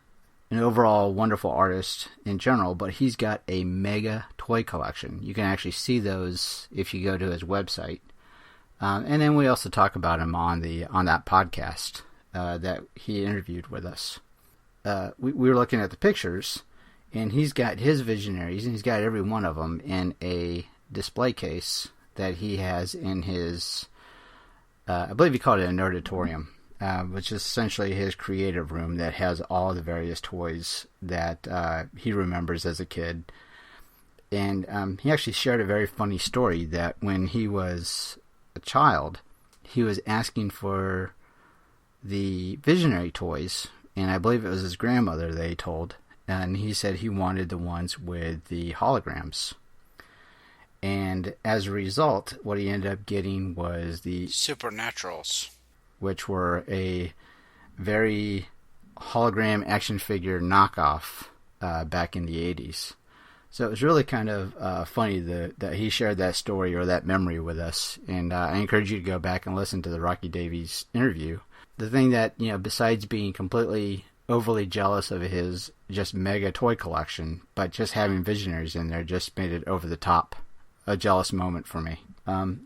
an overall wonderful artist in general, but he's got a mega toy collection. You can actually see those if you go to his website. And then we also talk about him on that podcast that he interviewed with us. We were looking at the pictures, and he's got his Visionaries, and he's got every one of them in a display case that he has in his, I believe he called it a nerdatorium. Which is essentially his creative room that has all the various toys that he remembers as a kid. And he actually shared a very funny story that when he was a child, he was asking for the Visionary toys, and I believe it was his grandmother that he told, and he said he wanted the ones with the holograms. And as a result, what he ended up getting was the Supernaturals, which were a very hologram action figure knockoff back in the 80s. So it was really kind of funny that he shared that story or that memory with us. And I encourage you to go back and listen to the Rocky Davies interview. The thing that, besides being completely overly jealous of his just mega toy collection, but just having Visionaries in there just made it over the top, a jealous moment for me.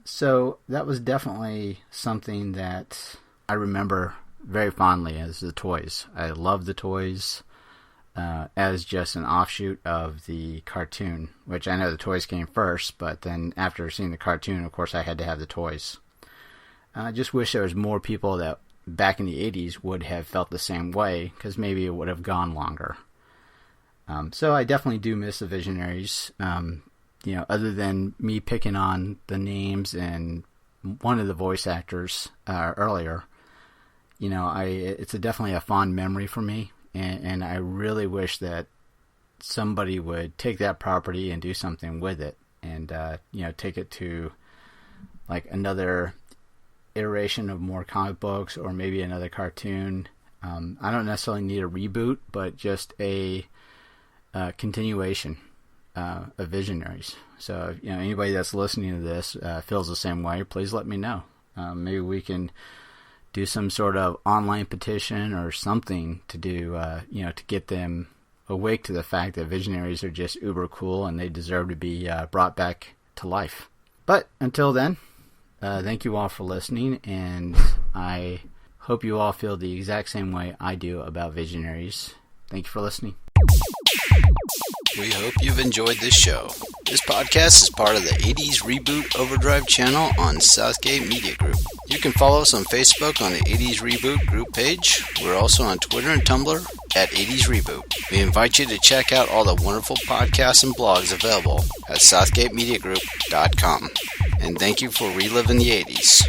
So that was definitely something that I remember very fondly as the toys. I love the toys as just an offshoot of the cartoon, which I know the toys came first, but then after seeing the cartoon, of course, I had to have the toys. I just wish there was more people that back in the 80s would have felt the same way, because maybe it would have gone longer. So I definitely do miss the Visionaries. Other than me picking on the names and one of the voice actors earlier, it's definitely a fond memory for me, and I really wish that somebody would take that property and do something with it, and take it to like another iteration of more comic books, or maybe another cartoon. I don't necessarily need a reboot, but just a continuation of Visionaries. So if anybody that's listening to this feels the same way, please let me know. Maybe we can do some sort of online petition or something to do, to get them awake to the fact that Visionaries are just uber cool and they deserve to be brought back to life. But until then, thank you all for listening, and I hope you all feel the exact same way I do about Visionaries. Thank you for listening. We hope you've enjoyed this show. This podcast is part of the 80's Reboot Overdrive channel on Southgate Media Group. You can follow us on Facebook on the 80's Reboot group page. We're also on Twitter and Tumblr at 80's Reboot. We invite you to check out all the wonderful podcasts and blogs available at southgatemediagroup.com. And thank you for reliving the 80s.